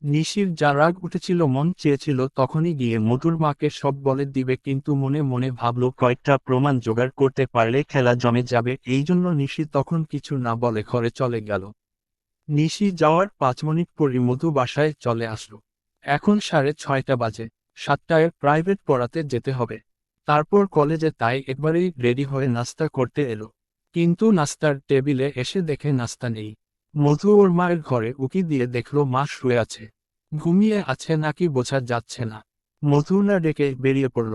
নিশির যা রাগ উঠেছিল, মন চেয়েছিল তখনই গিয়ে মধুর মাকে সব বলে দিবে, কিন্তু মনে মনে ভাবল কয়েকটা প্রমাণ জোগাড় করতে পারলে খেলা জমে যাবে। এই জন্য নিশি তখন কিছু না বলে ঘরে চলে গেল। নিশি যাওয়ার 5 মিনিট পরই মধু বাসায় চলে আসলো। এখন 6:30 বাজে। 7টায় প্রাইভেট পড়াতে যেতে হবে, তারপর কলেজে, তাই একবারেই রেডি হয়ে নাস্তা করতে এলো। কিন্তু নাস্তার টেবিলে এসে দেখে নাস্তা নেই। মধু ওর মায়ের ঘরে উকি দিয়ে দেখলো মা শুয়ে আছে। ঘুমিয়ে আছে নাকি বোঝা যাচ্ছে না। মধু না ডেকে বেরিয়ে পড়ল।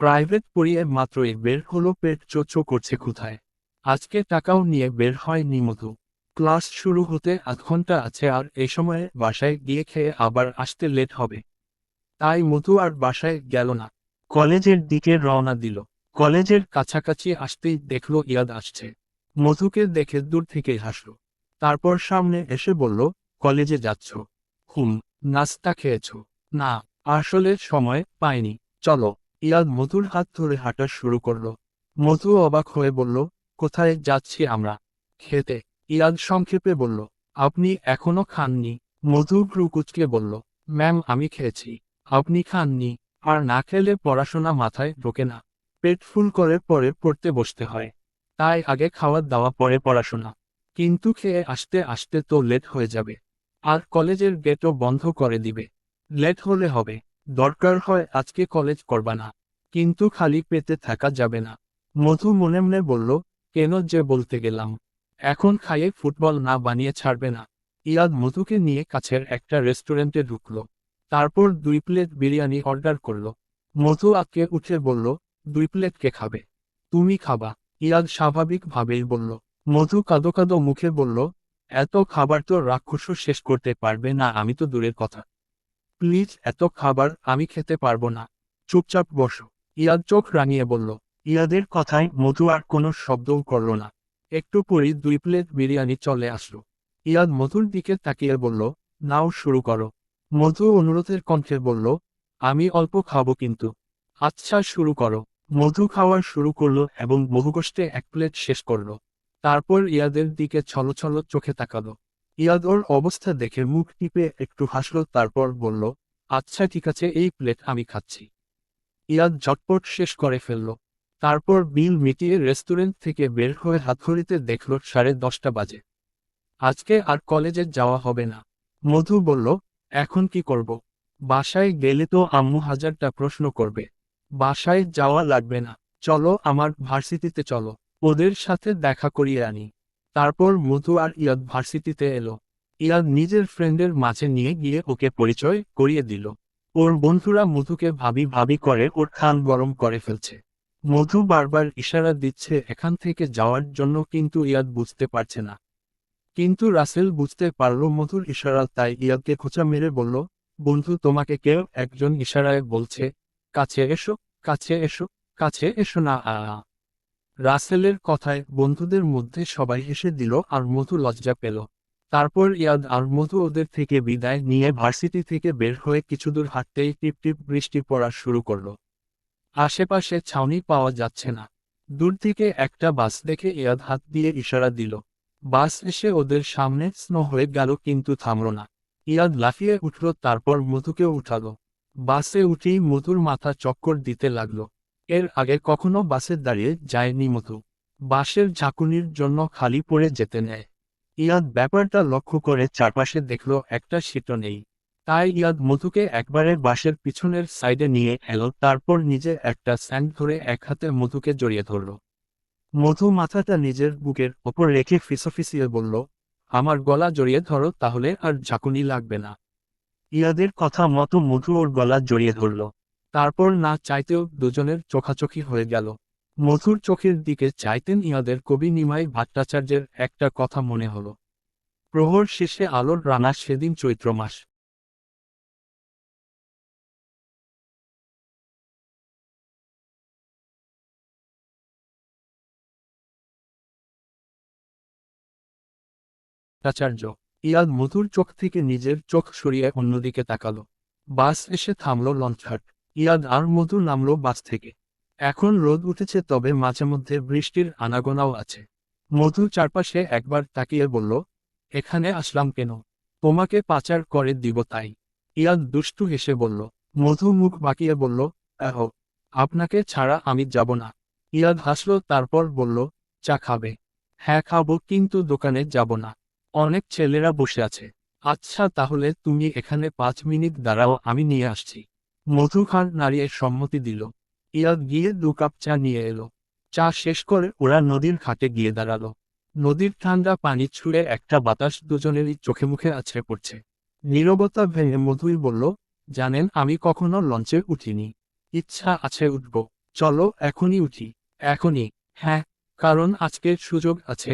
প্রাইভেট পড়িয়ে মাত্রই বের হলো, পেট চোচো করছে ক্ষুধায়। আজকে টাকাও নিয়ে বের হয়নি মধু। ক্লাস শুরু হতে আধ ঘন্টা আছে, আর এই সময়ে বাসায় গিয়ে খেয়ে আবার আসতে লেট হবে। তাই মধু আর বাসায় গেল না, কলেজের দিকে রওনা দিল। কলেজের কাছাকাছি আসতেই দেখলো ইয়াদ আসছে। মধুকে দেখে দূর থেকেই হাসলো। তারপর সামনে এসে বলল, কলেজে যাচ্ছ? হুম। নাস্তা খেয়েছো? না, আসলে সময় পাইনি। চলো। ইয়াদ মধুর হাত ধরে হাঁটা শুরু করলো। মধু অবাক হয়ে বলল, কোথায় যাচ্ছি আমরা? খেতে। ইয়াদ সংক্ষেপে বলল, আপনি এখনো খাননি? মধু ভ্রু কুঁচকে বলল, ম্যাম আমি খেয়েছি। আপনি খাননি? আর না খেলে পড়াশোনা মাথায় ঢোকে না। পেট ফুল করে পরে পড়তে বসতে হয়। তাই আগে খাওয়া দাওয়া পরে পড়াশোনা। কিন্তু খেয়ে আসতে আসতে তো লেট হয়ে যাবে। আর কলেজের গেটও বন্ধ করে দিবে। লেট হলে হবে। দরকার হয় আজকে কলেজ করবা না, কিন্তু খালি পেতে থাকা যাবে না। মধু মনে মনে বলল, কেন যে বলতে গেলাম। এখন খাইয়ে ফুটবল না বানিয়ে ছাড়বে না। ইয়াদ মধুকে নিয়ে কাছের একটা রেস্টুরেন্টে ঢুকলো। তারপর 2 প্লেট বিরিয়ানি অর্ডার করলো। মধু আঁতকে উঠে বলল, 2 প্লেট কে খাবে? তুমি খাবা। ইয়াদ স্বাভাবিকভাবেই বলল। মধু কাঁদো কাঁদো মুখে বলল, এত খাবার তো রাক্ষসও শেষ করতে পারবে না, আমি তো দূরের কথা। প্লিজ, এত খাবার আমি খেতে পারবো না। চুপচাপ বসো। ইয়াদ চোখ রাঙিয়ে বলল। ইয়াদের কথায় মধু আর কোনো শব্দও করল না। একটু পরেই 2 প্লেট বিরিয়ানি চলে আসলো। ইয়াদ মধুর দিকে তাকিয়ে বলল, নাও শুরু করো। মধু অনুরোধের কণ্ঠে বলল, আমি অল্প খাবো কিন্তু। আচ্ছা শুরু করো। মধু খাওয়া শুরু করলো এবং বহু কষ্টে 1 প্লেট শেষ করলো। তারপর ইয়াদের দিকে ছলছল চোখে তাকালো। ইয়াদ ওর অবস্থা দেখে মুখ টিপে একটু হাসল, তারপর বলল, আচ্ছা ঠিক আছে, এই প্লেট আমি খাচ্ছি। ইয়াদ ঝটপট শেষ করে ফেলল। তারপর বিল মিটিয়ে রেস্টুরেন্ট থেকে বের হয়ে হাতঘড়িতে দেখল 10:30 বাজে। আজকে আর কলেজে যাওয়া হবে না। মধু বলল, এখন কি করব? বাসায় গেলে তো আম্মু হাজারটা প্রশ্ন করবে। বাসায় যাওয়া লাগবে না, চলো আমার ভার্সিটিতে চলো, ওদের সাথে দেখা করিয়ে আনি। তারপর মধু আর ইয়াদ ভার্সিটিতে এলো। ইয়াদ নিজের ফ্রেন্ডের মাঝে নিয়ে গিয়ে ওকে পরিচয় করিয়ে দিল। ওর বন্ধুরা মধুকে ভাবি ভাবি করে ওর কান গরম করে ফেলছে। মধু বারবার ইশারা দিচ্ছে এখান থেকে যাওয়ার জন্য, কিন্তু ইয়াদ বুঝতে পারছে না। কিন্তু রাসেল বুঝতে পারল মধুর ইশারা, তাই ইয়াদকে খোঁচা মেরে বলল, বন্ধু তোমাকে কেউ একজন ইশারায় বলছে, কাছে এসো, কাছে এসো, কাছে এসো না। রাসেলের কথায় বন্ধুদের মধ্যে সবাই হেসে দিল আর মধু লজ্জা পেল। তারপর ইয়াদ আর মধু ওদের থেকে বিদায় নিয়ে ভার্সিটি থেকে বের হয়ে কিছুদূর হাঁটতেই টিপ টিপ বৃষ্টি পড়া শুরু করলো। আশেপাশে ছাউনি পাওয়া যাচ্ছে না। দূর থেকে একটা বাস দেখে ইয়াদ হাত দিয়ে ইশারা দিল। বাস এসে ওদের সামনে স্নো হয়ে গেল, কিন্তু থামল না। ইয়াদ লাফিয়ে উঠল, তারপর মধুকেও উঠালো। বাসে উঠেই মধুর মাথা চক্কর দিতে লাগলো। এর আগে কখনো বাসে দাঁড়িয়ে যায়নি মধু। বাসের ঝাঁকুনির জন্য খালি পড়ে যেতে নেয়। ইয়াদ ব্যাপারটা লক্ষ্য করে চারপাশে দেখল একটা সিটও নেই। তাই ইয়াদ মধুকে একবারে বাসের পিছনের সাইডে নিয়ে এলো, তারপর নিজে একটা স্যান্ড ধরে এক হাতে মধুকে জড়িয়ে ধরল। মধু মাথাটা নিজের বুকের ওপর রেখে ফিসফিসিয়ে বলল, আমার গলা জড়িয়ে ধরো, তাহলে আর ঝাঁকুনি লাগবে না। ইয়াদের কথা মতো মধু ওর গলা জড়িয়ে ধরল। তারপর না চাইতেও দুজনের চোখাচোখি হয়ে গেল। মধুর চোখের দিকে চাইতেন ইয়াদের কবি নিমাই ভট্টাচার্যের একটা কথা মনে হলো, প্রহর শেষে আলোর রানা, সেদিন চৈত্র মাস। ভট্টাচার্য। ইয়াদ মধুর চোখ থেকে নিজের চোখ সরিয়ে অন্যদিকে তাকালো। বাস এসে থামল লঞ্চঘাট। ইয়াদ আর মধু নামলো বাস থেকে। এখন রোদ উঠেছে, তবে মাঝে মধ্যে বৃষ্টির আনাগোনাও আছে। মধু চারপাশে একবার তাকিয়ে বলল, এখানে আসলাম কেন? তোমাকে পাচার করে দিব তাই। ইয়াদ দুষ্টু হেসে বলল। মধু মুখ বাঁকিয়ে বলল, আহ, আপনাকে ছাড়া আমি যাব না। ইয়াদ হাসল, তারপর বলল, চা খাবে? হ্যাঁ খাবো, কিন্তু দোকানে যাব না, অনেক ছেলেরা বসে আছে। আচ্ছা তাহলে তুমি এখানে 5 মিনিট দাঁড়াও, আমি নিয়ে আসছি। মধু খান নাড়িয়ে সম্মতি দিল। ইয়াদ গিয়ে 2 কাপ চা নিয়ে এলো। চা শেষ করে ওরা নদীর ঘাটে গিয়ে দাঁড়ালো। নদীর ঠান্ডা পানি ছুঁড়ে একটা বাতাস দুজনেরই চোখে মুখে আছড়ে পড়ছে। নীরবতা ভেঙে মধুই বলল, জানেন আমি কখনো লঞ্চে উঠিনি। ইচ্ছা আছে উঠব। চলো এখনই উঠি। এখনই? হ্যাঁ, কারণ আজকের সুযোগ আছে,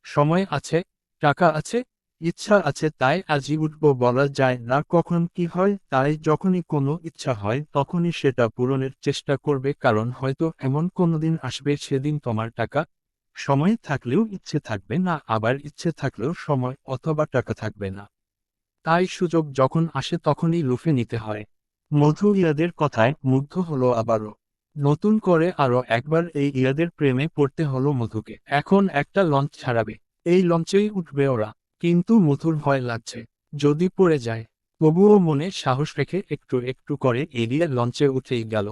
সময় আছে, টাকা আছে, ইচ্ছা আছে, তাই আজই উঠব। বলা যায় না কখন কি হয়, তাই যখনই কোনো ইচ্ছা হয় তখনই সেটা পূরণের চেষ্টা করবে, কারণ হয়তো এমন কোনো দিন আসবে সেদিন তোমার টাকা, সময় থাকলেও ইচ্ছে থাকবে না, আবার ইচ্ছে থাকলেও সময় অথবা টাকা থাকবে না। তাই সুযোগ যখন আসে তখনই লুফে নিতে হয়। মধু ইয়াদের কথায় মুগ্ধ হলো আবারও। নতুন করে আরো একবার এই ইয়াদের প্রেমে পড়তে হলো মধুকে। এখন একটা লঞ্চ ছাড়াবে, এই লঞ্চেই উঠবে ওরা। কিন্তু মধুর ভয় লাগছে, যদি পড়ে যায়। তবুও মনে সাহস রেখে একটু একটু করে এগিয়ে লঞ্চে উঠেই গেল।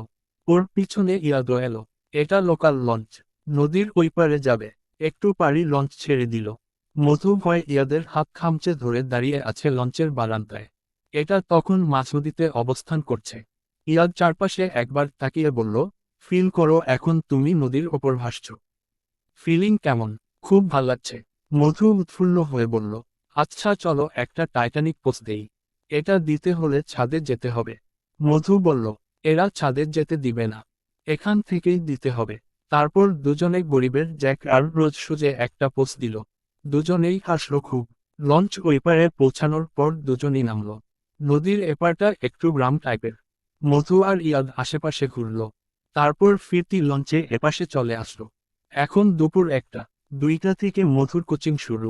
ওর পিছনে ইয়াদও এলো। এটা লোকাল লঞ্চ, নদীর ওই পারে যাবে। একটু পারি লঞ্চ ছেড়ে দিল। মধু ভয়ে ইয়াদের হাত খামচে ধরে দাঁড়িয়ে আছে লঞ্চের বারান্দায়। এটা তখন মাঝনদীতে অবস্থান করছে। ইয়াদ চারপাশে একবার তাকিয়ে বলল, ফিল করো এখন তুমি নদীর ওপর ভাসছ। ফিলিং কেমন? খুব ভাল লাগছে। মধু উৎফুল্ল হয়ে বলল, আচ্ছা চলো একটা টাইটানিক পোজ দেই। এটা দিতে হলে ছাদে যেতে হবে। মধু বলল, এরা ছাদে যেতে দিবে না, এখান থেকেই দিতে হবে। তারপর দুজনে গরিবের জ্যাক আর রোজ সুজে একটা পোজ দিল। দুজনেই হাসল খুব। লঞ্চ ওই পারে পৌঁছানোর পর দুজনই নামল। নদীর এপারটা একটু গ্রাম টাইপের। মধু আর ইয়াদ আশেপাশে ঘুরল। তারপর ফিরতি লঞ্চে এপাশে চলে আসলো। এখন দুপুর 1টা। 2টা থেকে মধুর কোচিং শুরু।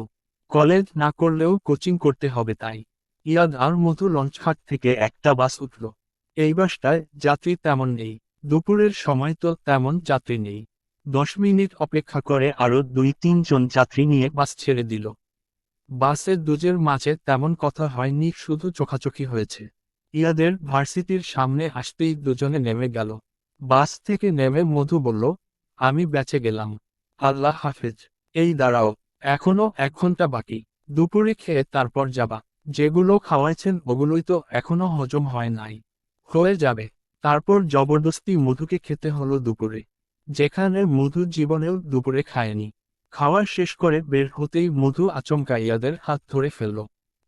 কলেজ না করলেও কোচিং করতে হবে, তাই ইয়াদ আর মধু লঞ্চঘাট থেকে একটা বাস উঠল। এই বাসটায় যাত্রী তেমন নেই। দুপুরের সময় তো তেমন যাত্রী নেই। 10 মিনিট অপেক্ষা করে আরো 2-3 জন যাত্রী নিয়ে বাস ছেড়ে দিল। বাসের দুজের মাঝে তেমন কথা হয়নি, শুধু চোখাচোখি হয়েছে। ইয়াদের ভার্সিটির সামনে আসতেই দুজনে নেমে গেল। বাস থেকে নেমে মধু বলল, আমি বেঁচে গেলাম, আল্লাহ হাফেজ। এই দাঁড়াও, এখনো 1 ঘন্টা বাকি। দুপুরে খেয়ে তারপর যাবা। যেগুলো খাওয়াইছেন ওগুলোই তো এখনো হজম হয় নাই। হয়ে যাবে। তারপর জবরদস্তি মধুকে খেতে হলো দুপুরে, যেখানে মধু জীবনেও দুপুরে খায়নি। খাওয়া শেষ করে বের হতেই মধু আচমকা ইয়াদের হাত ধরে ফেলল।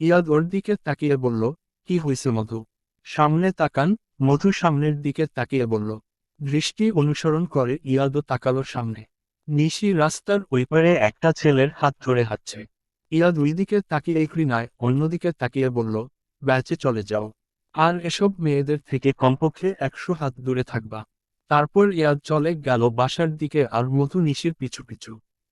ইয়াদ ওর দিকে তাকিয়ে বলল, কি হইছে মধু? সামনে তাকান। মধু সামনের দিকে তাকিয়ে বলল। দৃষ্টি অনুসরণ করে ইয়াদও তাকালো সামনে। নিশি রাস্তার ওই পারে একটা ছেলের হাত ধরে হাঁটছে। ইয়াদ ওই দিকে তাকিয়ে ঘৃণায় অন্যদিকে তাকিয়ে বলল, ব্যাচে চলে যাও, আর এসব মেয়েদের থেকে কমপক্ষে 100 হাত দূরে থাকবা। তারপর ইয়াদ চলে গেল বাসার দিকে আর মধু নিশির পিছু পিছু,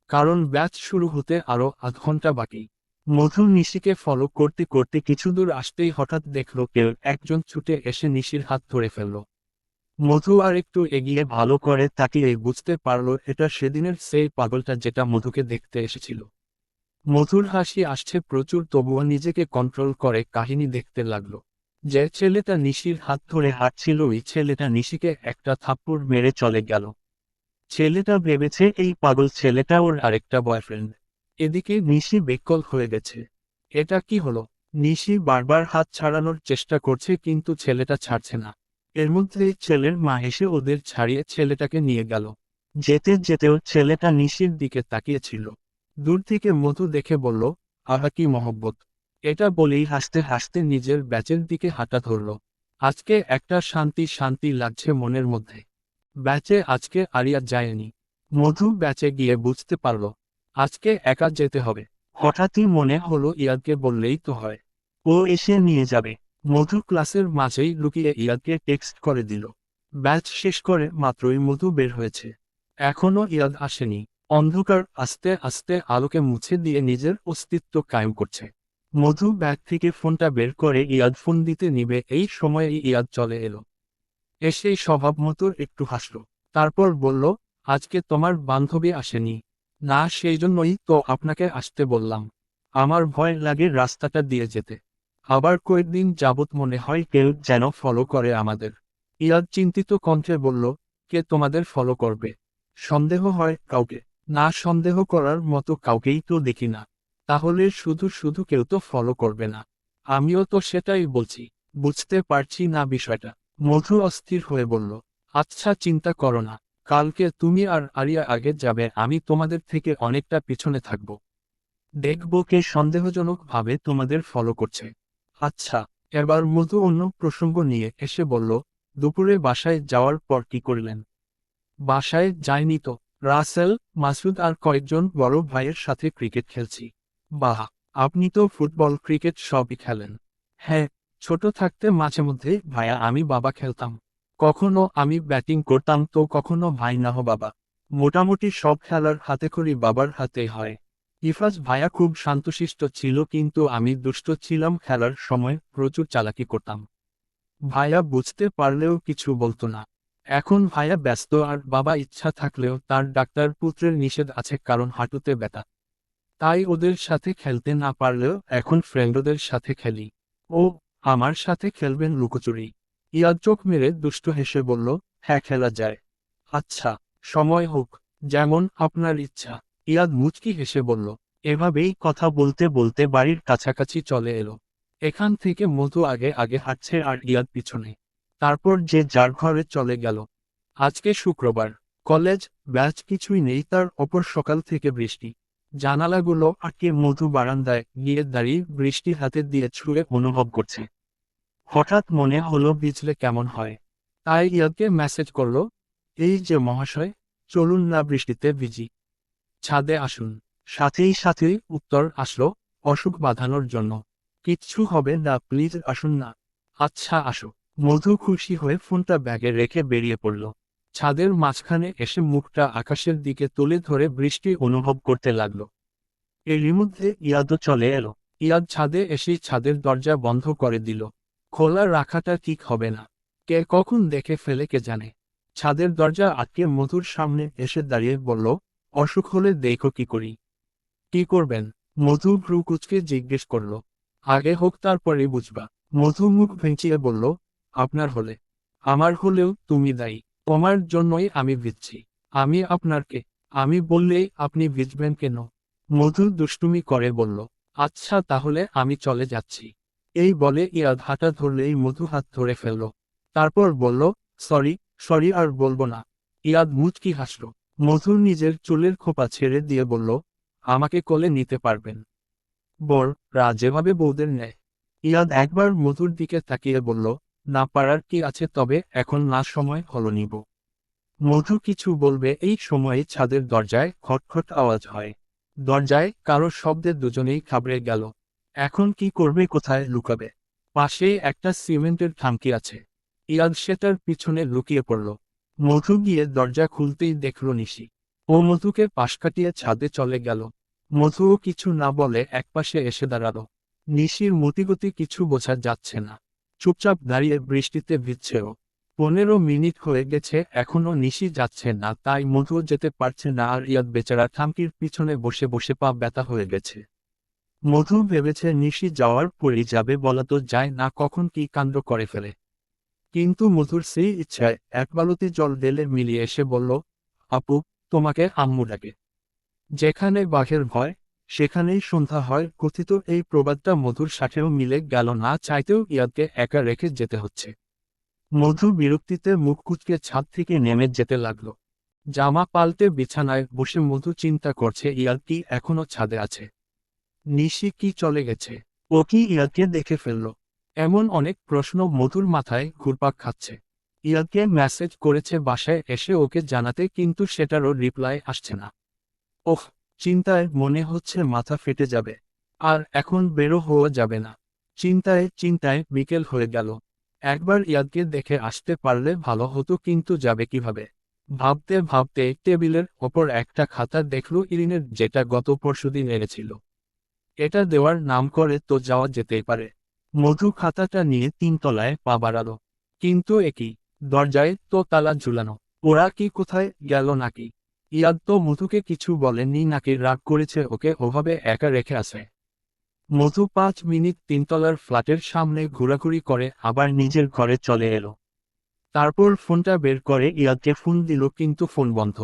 কারণ ব্যাচ শুরু হতে আরো আধ ঘন্টা বাকি। মধু নিশিকে ফলো করতে করতে কিছু দূর আসতেই হঠাৎ দেখল কেউ একজন ছুটে এসে নিশির হাত ধরে ফেলল। মধু আর একটু এগিয়ে ভালো করে তাকিয়ে বুঝতে পারল এটা সেদিনের সেই পাগলটা যেটা মধুকে দেখতে এসেছিল। মধুর হাসি আসছে প্রচুর, তবুও নিজেকে কন্ট্রোল করে কাহিনী দেখতে লাগলো। যে ছেলেটা নিশির হাত ধরে হাঁটছিল ওই ছেলেটা নিশিকে একটা থাপ্পড় মেরে চলে গেল। ছেলেটা ভেবেছে এই পাগল ছেলেটা ওর আরেকটা বয়ফ্রেন্ড। এদিকে নিশি বেকল হয়ে গেছে। এটা কি হলো? নিশি বারবার হাত ছাড়ানোর চেষ্টা করছে কিন্তু ছেলেটা ছাড়ছে না। এর মধ্যেই ছেলের মা এসে ওদের ছাড়িয়ে ছেলেটাকে নিয়ে গেল। যেতে যেতেও ছেলেটা নিশির দিকে তাকিয়েছিল। দূর থেকে মধু দেখে বলল, আহা কি মহব্বত। এটা বলেই হাসতে হাসতে নিজের ব্যাচের দিকে হাঁটা ধরল। আজকে একটা শান্তি শান্তি লাগছে মনের মধ্যে। ব্যাচে আজকে আরিয়া যায়নি। মধু ব্যাচে গিয়ে বুঝতে পারল আজকে একা যেতে হবে। হঠাৎই মনে হলো ইয়াদকে বললেই তো হয়, ও এসে নিয়ে যাবে। মধু ক্লাসের মাঝেই লুকিয়ে ইয়াদকে টেক্সট করে দিল। ব্যাচ শেষ করে মাত্রই মধু বের হয়েছে। এখনো ইয়াদ আসেনি। অন্ধকার আস্তে আস্তে আলোকে মুছে দিয়ে নিজের অস্তিত্ব কায়েম করছে। মধু ব্যাগ থেকে ফোনটা বের করে ইয়াদ ফোন দিতে নিবে, এই সময়েই ইয়াদ চলে এলো। এসেই স্বভাব মতো একটু হাসল। তারপর বলল, আজকে তোমার বান্ধবী আসেনি? না, সেই জন্যই তো আপনাকে আসতে বললাম। আমার ভয় লাগে রাস্তাটা দিয়ে যেতে। আবার কয়েকদিন যাবৎ মনে হয় কেউ যেন ফলো করে আমাদের। ইয়াদ চিন্তিত কণ্ঠে বলল, কে তোমাদের ফলো করবে? সন্দেহ হয় কাউকে? না, সন্দেহ করার মতো কাউকেই তো দেখি না। তাহলে শুধু শুধু কেউ তো ফলো করবে না। আমিও তো সেটাই বলছি। বুঝতে পারছি না বিষয়টা। মধু অস্থির হয়ে বলল, আচ্ছা চিন্তা করো না। কালকে তুমি আর আরিয়া আগে যাবে, আমি তোমাদের থেকে অনেকটা পিছনে থাকব। দেখব কে সন্দেহজনকভাবে তোমাদের ফলো করছে। আচ্ছা। এবার মধু অন্য প্রসঙ্গ নিয়ে এসে বলল, দুপুরে বাসায় যাওয়ার পর কি করলেন? বাসায় যায়নি তো। রাসেল, মাসুদ আর কয়েকজন বড় ভাইয়ের সাথে ক্রিকেট খেলছি। বাহ, আপনি তো ফুটবল ক্রিকেট সবই খেলেন। হ্যাঁ, ছোট থাকতে মাঝে মধ্যে ভাইয়া আমি বাবা খেলতাম। কখনো আমি ব্যাটিং করতাম তো কখনো ভাই না হো বাবা। মোটামুটি সব খেলার হাতেখড়ি বাবার হাতেই হয়। ইফাজ ভাইয়া খুব শান্তশিষ্ট ছিল কিন্তু আমি দুষ্ট ছিলাম, খেলার সময় প্রচুর চালাকি করতাম। ভাইয়া বুঝতে পারলেও কিছু বলতো না। এখন ভাইয়া ব্যস্ত আর বাবা ইচ্ছা থাকলেও তার ডাক্তার পুত্রের নিষেধ আছে কারণ হাঁটুতে ব্যথা। তাই ওদের সাথে খেলতে না পারলেও এখন ফ্রেন্ডদের সাথে খেলি। ও, আমার সাথে খেলবেন লুকোচুরি? ইয়াদ চোখ মেরে দুষ্ট হেসে বলল, হ্যাঁ খেলা যায়। আচ্ছা, সময় হোক, যেমন আপনার ইচ্ছা। ইয়াদ মুচকি হেসে বলল। এভাবেই কথা বলতে বলতে বাড়ির কাছাকাছি চলে এলো। এখান থেকে মধু আগে আগে হাঁটছে আর ইয়াদ পিছনে। তারপর যে যার ঘরে চলে গেল। আজকে শুক্রবার। কলেজ, ব্যাচ কিছুই নেই, তার অপর সকাল থেকে বৃষ্টি। জানালাগুলো আটকে মধু বারান্দায় গিয়ে দাঁড়িয়ে বৃষ্টি হাতে দিয়ে ছুঁড়ে অনুভব করছে। হঠাৎ মনে হলো ভিজলে কেমন হয়। তাই ইয়াদকে মেসেজ করলো, এই যে মহাশয়, চলুন না বৃষ্টিতে ভিজি। ছাদে আসুন। সাথেই সাথেই উত্তর আসলো, অসুখ বাঁধানোর জন্য। কিচ্ছু হবে না, প্লিজ আসুন না। আচ্ছা আসো। মধু খুশি হয়ে ফোনটা ব্যাগে রেখে বেরিয়ে পড়ল। ছাদের মাঝখানে এসে মুখটা আকাশের দিকে তুলে ধরে বৃষ্টি অনুভব করতে লাগলো। এরই মধ্যে ইয়াদও চলে এলো। ইয়াদ ছাদে এসেই ছাদের দরজা বন্ধ করে দিল। খোলা রাখাটা ঠিক হবে না। কে কখন দেখে ফেলে কে জানে। ছাদের দরজা আটকে মধুর সামনে এসে দাঁড়িয়ে বলল, অসুখ হলে দেখো কি করি। কি করবেন? মধু ভ্রু কুঁচকে জিজ্ঞেস করল। আগে হোক তারপরে বুঝবা। মধু মুখ ভেঙচিয়ে বলল, আপনার হলে? আমার হলেও তুমি দায়ী। তোমার জন্যই আমি ভিজছি। আমি আপনার কে? আমি বললেই আপনি ভিজবেন কেন? মধু দুষ্টুমি করে বলল, আচ্ছা তাহলে আমি চলে যাচ্ছি। এই বলে ইয়াদ হাঁটা ধরলেই মধু হাত ধরে ফেলল। তারপর বলল, সরি, সরি আর বলবো না। ইয়াদ মুচকি হাসল। মধুর নিজের চুলের খোপা ছেড়ে দিয়ে বলল, আমাকে কোলে নিতে পারবেন? বর রা যেভাবে বউদের নেয়। ইয়াদ একবার মধুর দিকে তাকিয়ে বলল, না পারার কি আছে, তবে এখন না সময় হলো নিব। মধু কিছু বলবে এই সময়ে ছাদের দরজায় খটখট আওয়াজ হয়। দরজায় কারো শব্দে দুজনেই ঘাবড়ে গেল। এখন কি করবে, কোথায় লুকাবে? পাশেই একটা সিমেন্টের থামকি আছে। ইয়াদ সেটার পিছনে লুকিয়ে পড়ল। মধু গিয়ে দরজা খুলতেই দেখল নিশি। ও মধুকে পাশ কাটিয়ে ছাদে চলে গেল। মধুও কিছু না বলে একপাশে এসে দাঁড়ালো। নিশির মতিগতি কিছু বোঝা যাচ্ছে না। চুপচাপ দাঁড়িয়ে বৃষ্টিতে ভিজছে ও। 15 মিনিট হয়ে গেছে, এখনো নিশি যাচ্ছে না, তাই মধুও যেতে পারছে না আর ইয়াদ বেচারা থামকির পিছনে বসে বসে পা ব্যথা হয়ে গেছে। মধু ভেবেছে নিশি যাওয়ার পরই যাবে, বলা তো যায় না কখন কি কাণ্ড করে ফেলে। কিন্তু মধুর সেই ইচ্ছায় এক বালতি জল ঢেলে মিলিয়ে এসে বলল, আপু, তোমাকে আম্মু ডাকে। যেখানে বাঘের ভয় সেখানেই সন্ধ্যা হয়, কথিত এই প্রবাদটা মধুর সাথেও মিলে গেল, না চাইতেও ইয়াদকে একা রেখে যেতে হচ্ছে। মধু বিরক্তিতে মুখ কুঁচকে ছাদ থেকে নেমে যেতে লাগলো। জামা পাল্টে বিছানায় বসে মধু চিন্তা করছে, ইয়াদ কি এখনো ছাদে আছে? নিশি কি চলে গেছে? ও কি ইয়াদকে দেখে ফেলল? এমন অনেক প্রশ্ন মধুর মাথায় ঘুরপাক খাচ্ছে। ইয়াদকে মেসেজ করেছে বাসায় এসে ওকে জানাতে, কিন্তু সেটারও রিপ্লাই আসছে না। ওহ, চিন্তায় মনে হচ্ছে মাথা ফেটে যাবে। আর এখন বেরো হওয়া যাবে না। চিন্তায় চিন্তায় বিকেল হয়ে গেল। একবার ইয়াদকে দেখে আসতে পারলে ভালো হতো, কিন্তু যাবে কিভাবে? ভাবতে ভাবতে টেবিলের ওপর একটা খাতা দেখল ইরিনের, যেটা গত পরশুদিন এনেছিল। এটা দেওয়ার নাম করে তো যাওয়া যেতেই পারে। মধু খাতাটা নিয়ে 3 তলায় পা বাড়ালো। কিন্তু একই, দরজায় তো তালা ঝুলানো। ওরা কি কোথায় গেল নাকি? ইয়াদ তো মধুকে কিছু বলেনি নাকি রাগ করেছে ওকে ওভাবে একা রেখে আসে? মধু 5 মিনিট তিনতলার ফ্ল্যাটের সামনে ঘোরাঘুরি করে আবার নিজের ঘরে চলে এলো। তারপর ফোনটা বের করে ইয়াদকে ফোন দিল কিন্তু ফোন বন্ধ।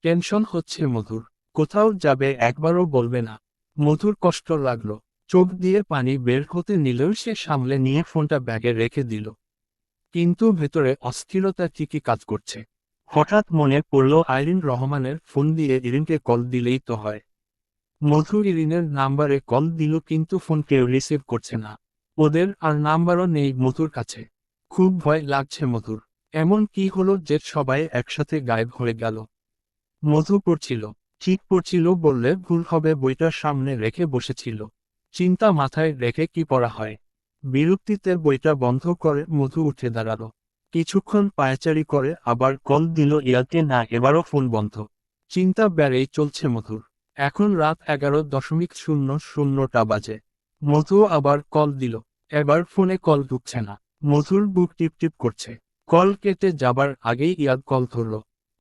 টেনশন হচ্ছে মধুর, কোথাও যাবে একবারও বলবে না। মধুর কষ্ট লাগলো, চোখ দিয়ে পানি বের হতে নিলেও সে সামলে নিয়ে ফোনটা ব্যাগে রেখে দিল। কিন্তু ভেতরে অস্থিরতা ঠিকই কাজ করছে। হঠাৎ মনে পড়ল আইরিন রহমানের ফোন দিয়ে ইরিনকে কল দিলেই তো হয়। মধু ইরিনের নাম্বারে কল দিল কিন্তু ফোন কেউ রিসিভ করছে না। ওদের আর নাম্বারও নেই মধুর কাছে। খুব ভয় লাগছে মধুর। এমন কি হলো যে সবাই একসাথে গায়েব হয়ে গেল? মধু পড়ছিল, ঠিক পড়ছিল বললে ভুল হবে, বইটা সামনে রেখে বসেছিল। চিন্তা মাথায় রেখে কি পড়া হয়। বিরক্তিতে বইটা বন্ধ করে মধু উঠে দাঁড়ালো। কিছুক্ষণ পায়চারি করে আবার কল দিল ইয়াকে, না এবারও ফোন বন্ধ। চিন্তা বেড়েই চলছে মধুর। এখন রাত 11:00 বাজে। মধু আবার কল দিল। এবার ফোনে কল ঢুকছে না। মধুর বুক টিপটিপ করছে। কল কেটে যাবার আগেই ইয়াদ কল ধরল।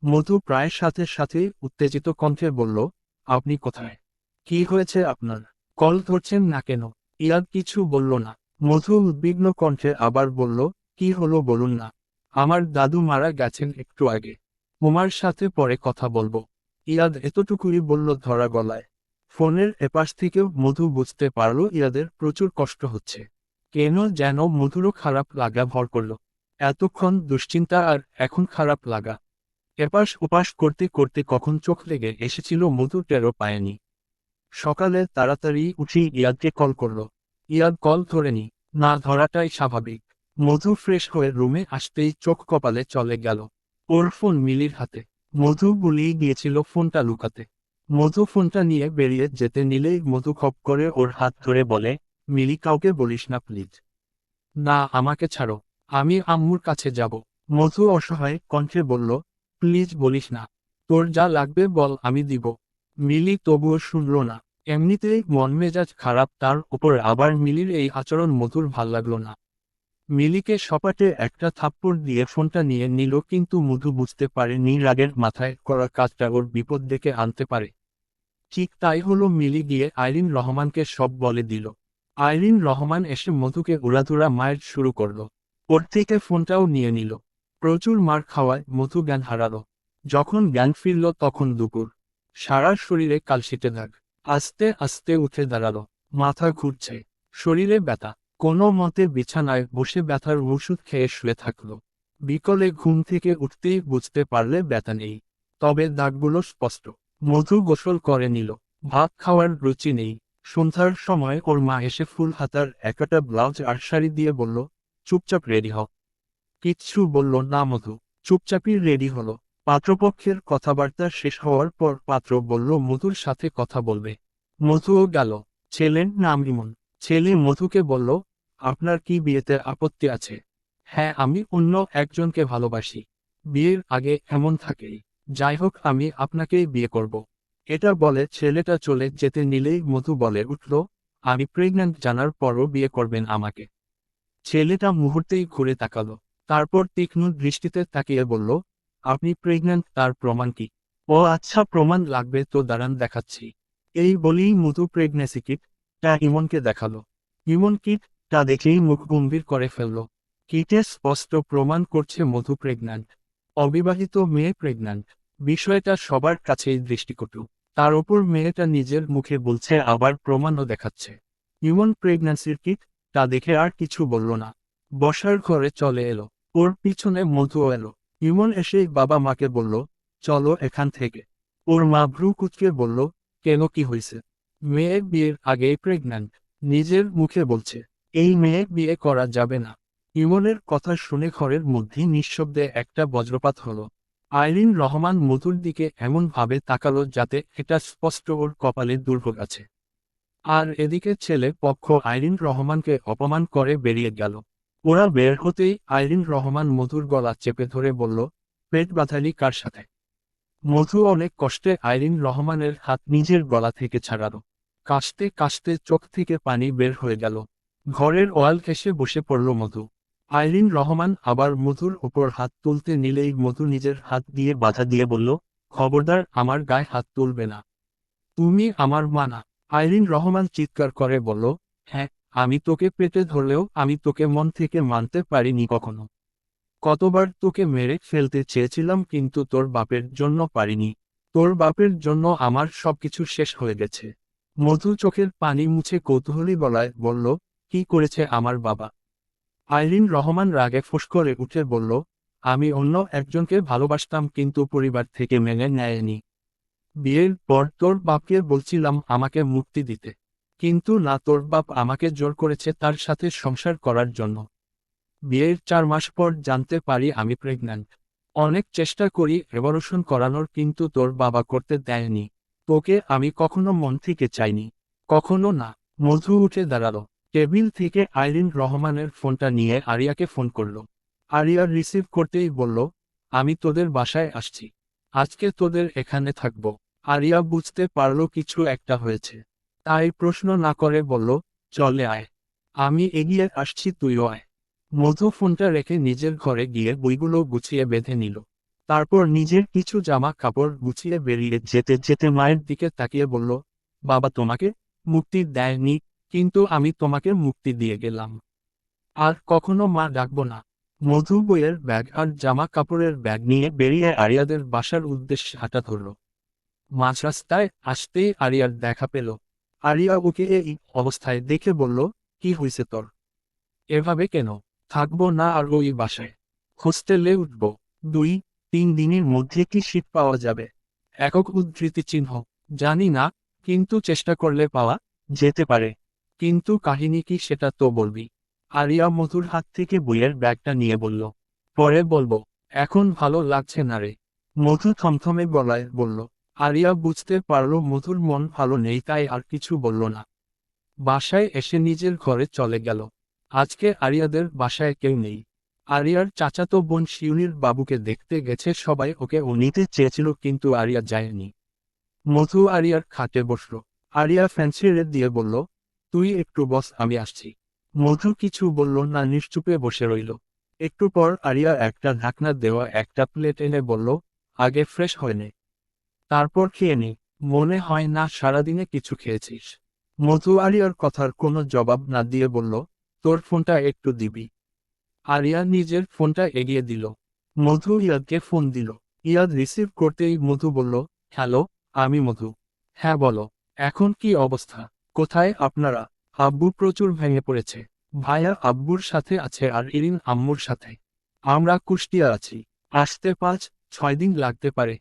মধু প্রায় সাথে সাথেই উত্তেজিত কণ্ঠে বলল, আপনি কোথায়? কি হয়েছে আপনার? কল ধরছেন না কেন? ইয়াদ কিছু বলল না। মধু উদ্বিগ্ন কণ্ঠে আবার বলল, কি হলো বলুন না। আমার দাদু মারা গেছেন একটু আগে। উমার সাথে পরে কথা বলবো। ইয়াদ এতটুকুই বলল ধরা গলায়। ফোনের এপাশ থেকেও মধু বুঝতে পারল ইয়াদের প্রচুর কষ্ট হচ্ছে। কেন যেন মধুরও খারাপ লাগা ভর করল। এতক্ষণ দুশ্চিন্তা আর এখন খারাপ লাগা। এপাশ ওপাশ করতে করতে কখন চোখ লেগে এসেছিল মধু টেরও পায়নি। সকালে তাড়াতাড়ি উঠেই ইয়াদকে কল করল। ইয়াদ কল ধরেনি। না ধরাটাই স্বাভাবিক। মধু ফ্রেশ হয়ে রুমে আসতেই চোখ কপালে চলে গেল। ওর ফোন মিলির হাতে। মধু ভুলিয়ে গিয়েছিল ফোনটা লুকাতে। মধু ফোনটা নিয়ে বেরিয়ে যেতে নিলেই মধু খপ করে ওর হাত ধরে বলে, মিলি কাউকে বলিস না প্লিজ। না আমাকে ছাড়ো, আমি আম্মুর কাছে যাব। মধু অসহায় কণ্ঠে বলল, প্লিজ বলিস না। তোর যা লাগবে বল আমি দিব। মিলি তবুও শুনল না। এমনিতেই মন মেজাজ খারাপ, তার উপর আবার মিলির এই আচরণ মধুর ভাল লাগলো না। মিলিকে সপাটে একটা থাপ্পড় দিয়ে ফোনটা নিয়ে নিল কিন্তু মধু বুঝতে পারেনি রাগের মাথায় করা কাজটা ওর বিপদ ডেকে আনতে পারে। ঠিক তাই হলো, মিলি গিয়ে আইরিন রহমানকে সব বলে দিল। আইরিন রহমান এসে মধুকে উড়াধুরা মায়ের শুরু করলো। ওর থেকে ফোনটাও নিয়ে নিল। প্রচুর মার খাওয়ায় মধু জ্ঞান হারালো। যখন জ্ঞান ফিরল তখন দুপুর। সারা শরীরে কালশিটে দাগ। আস্তে আস্তে উঠে দাঁড়ালো। মাথা ঘুরছে, শরীরে ব্যথা। কোনো মতে বিছানায় বসে ব্যথার ওষুধ খেয়ে শুয়ে থাকলো। বিকলে ঘুম থেকে উঠতেই বুঝতে পারলে ব্যথা নেই, তবে দাগগুলো স্পষ্ট। মধু গোসল করে নিল। ভাত খাওয়ার রুচি নেই। সন্ধ্যার সময় ওর মা এসে ফুল হাতার একটা ব্লাউজ আর শাড়ি দিয়ে বলল, চুপচাপ রেডি হও। কিচ্ছু বলল না মধু, চুপচাপই রেডি হলো। পাত্রপক্ষের কথাবার্তা শেষ হওয়ার পর পাত্র বলল মধুর সাথে কথা বলবে। মধুও গেল। ছেলের নাম ইমন। ছেলে মধুকে বলল, আপনার কি বিয়েতে আপত্তি আছে? হ্যাঁ, আমি অন্য একজনকে ভালোবাসি। বিয়ের আগে এমন থাকেই। যাই হোক, আমি আপনাকেই বিয়ে করব। এটা বলে ছেলেটা চলে যেতে নিলেই মধু বলে উঠল, আমি প্রেগন্যান্ট জানার পরও বিয়ে করবেন আমাকে? ছেলেটা মুহূর্তেই ঘুরে তাকালো। তারপর তীক্ষ্ণ দৃষ্টিতে তাকিয়ে বলল, আপনি প্রেগন্যান্ট, তার প্রমাণ কি? ও আচ্ছা, প্রমাণ লাগবে তো দাঁড়ান দেখাচ্ছি। এই বলেই মধু প্রেগন্যান্সি কিটটা ইমনকে দেখালো। ইমন কিটটা দেখেই মুখ গম্ভীর করে ফেলল। কিটে স্পষ্ট প্রমাণ করছে মধু প্রেগন্যান্ট। অবিবাহিত মেয়ে প্রেগন্যান্ট। বিষয়টা সবার কাছেই দৃষ্টিকটু। তার ওপর মেয়েটা নিজের মুখে বলছে, আবার প্রমাণও দেখাচ্ছে। ইমন প্রেগন্যান্সির কিটটা দেখে আর কিছু বলল না। বসার ঘরে চলে এলো। ওর পিছনে মধুও এলো। ইমন এসেই বাবা মাকে বলল, চলো এখান থেকে। ওর মা ভ্রু কুঁচকে বলল, কেন, কি হয়েছে? মেয়ে বিয়ের আগেই প্রেগন্যান্ট, নিজের মুখে বলছে। এই মেয়ে বিয়ে করা যাবে না। ইমনের কথা শুনে ঘরের মধ্যে নিঃশব্দে একটা বজ্রপাত হলো। আইরিন রহমান মধুর দিকে এমন ভাবে তাকালো যাতে এটা স্পষ্ট ওর কপালে দুর্ভোগ আছে। আর এদিকে ছেলে পক্ষ আইরিন রহমানকে অপমান করে বেরিয়ে গেল। ওরা বের হতেই আইরিন রহমান মধুর গলা চেপে ধরে বলল, পেট বাঁধালি কার সাথে? মধু অনেক কষ্টে আইরিন রহমানের হাত নিজের গলা থেকে ছাড়ালো। কাশতে কাশতে চোখ থেকে পানি বের হয়ে গেল। ঘরের ওয়াল ঘেঁষে বসে পড়ল মধু। আইরিন রহমান আবার মধুর ওপর হাত তুলতে নিলেই মধু নিজের হাত দিয়ে বাধা দিয়ে বলল, খবরদার আমার গায়ে হাত তুলবে না। তুমি আমার মা না। আইরিন রহমান চিৎকার করে বলল, হ্যাঁ, আমি তোকে পেটে ধরলেও আমি তোকে মন থেকে মানতে পারিনি কখনো। কতবার তোকে মেরে ফেলতে চেয়েছিলাম কিন্তু তোর বাপের জন্য পারিনি। তোর বাপের জন্য আমার সবকিছু শেষ হয়ে গেছে। মধু চোখের পানি মুছে কৌতূহলী গলায় বলল, কি করেছে আমার বাবা? আইরিন রহমান রাগে ফোঁস করে উঠে বলল, আমি অন্য একজনকে ভালোবাসতাম কিন্তু পরিবার থেকে মেনে নেয়নি। বিয়ের পর তোর বাপকে বলছিলাম আমাকে মুক্তি দিতে, কিন্তু না, তোর বাপ আমাকে জোর করেছে তার সাথে সংসার করার জন্য। বিয়ের 4 মাস পর জানতে পারি আমি প্রেগন্যান্ট। অনেক চেষ্টা করি অ্যাবর্শন করানোর কিন্তু তোর বাবা করতে দেয়নি। তোকে আমি কখনো মন থেকে চাইনি, কখনো না। মধু উঠে দাঁড়ালো। টেবিল থেকে আইরিন রহমানের ফোনটা নিয়ে আরিয়াকে ফোন করলো। আরিয়া রিসিভ করতেই বলল, আমি তোদের বাসায় আসছি, আজকে তোদের এখানে থাকবো। আরিয়া বুঝতে পারলো কিছু একটা হয়েছে, তাই প্রশ্ন না করে বলল, চলে আয়, আমি এগিয়ে আসছি, তুইও আয়। মধু ফোনটা রেখে নিজের ঘরে গিয়ে বইগুলো গুছিয়ে বেঁধে নিল। তারপর নিজের কিছু জামা কাপড় গুছিয়ে বেরিয়ে যেতে যেতে মায়ের দিকে তাকিয়ে বলল, বাবা তোমাকে মুক্তি দেয়নি, কিন্তু আমি তোমাকে মুক্তি দিয়ে গেলাম। আর কখনো মা ডাকবো না। মধু বইয়ের ব্যাগ আর জামা কাপড়ের ব্যাগ নিয়ে বেরিয়ে আরিয়াদের বাসার উদ্দেশ্যে হাঁটা ধরল। মাঝ রাস্তায় আসতেই আরিয়ার দেখা পেল। আরিয়া ওকে এই অবস্থায় দেখে বলল, কি হয়েছে তোর? এভাবে কেন? থাকবো না আর ওই বাসায়, হোস্টেলে উঠব। 2-3 দিনের মধ্যে কি সিট পাওয়া যাবে? একক উদ্ধৃতি চিহ্ন। জানি না, কিন্তু চেষ্টা করলে পাওয়া যেতে পারে। কিন্তু কাহিনী কি সেটা তো বলবি। আরিয়া মধুর হাত থেকে বইয়ের ব্যাগটা নিয়ে বলল, পরে বলবো, এখন ভালো লাগছে না রে। মধু থমথমে গলায় বলল। আরিয়া বুঝতে পারল মধুর মন ভালো নেই, তাই আর কিছু বলল না। বাসায় এসে নিজের ঘরে চলে গেল। আজকে আরিয়াদের বাসায় কেউ নেই। আরিয়ার চাচাতো বোন শিউলির বাবুকে দেখতে গেছে সবাই, ওকে ও নিতে চেয়েছিল কিন্তু আরিয়া যায়নি। মধু আরিয়ার খাটে বসল। আরিয়া ফ্যান ছেড়ে দিয়ে বলল, তুই একটু বস, আমি আসছি। মধু কিছু বলল না, নিশ্চুপে বসে রইল। একটু পর আরিয়া একটা ঢাকনা দেওয়া একটা প্লেট এনে বলল, আগে ফ্রেশ হয়ে নে, তারপর খেয়ে নে। মনে হয় না সারাদিনে কিছু খেয়েছিস। মধু আরিয়ার কথার কোনো জবাব না দিয়ে বলল, তোর ফোনটা একটু দিবি। আরিয়া নিজের ফোনটা এগিয়ে দিল। মধু ইয়াদকে ফোন দিল। ইয়াদ রিসিভ করতেই মধু বলল, হ্যালো, আমি মধু। হ্যাঁ বলো, এখন কি অবস্থা? কোথায় আপনারা? আব্বু প্রচুর ভেঙে পড়েছে। ভাইয়া আব্বুর সাথে আছে আর ইরিন আম্মুর সাথে। আমরা কুষ্টিয়া আছি, আসতে 5-6 দিন লাগতে পারে।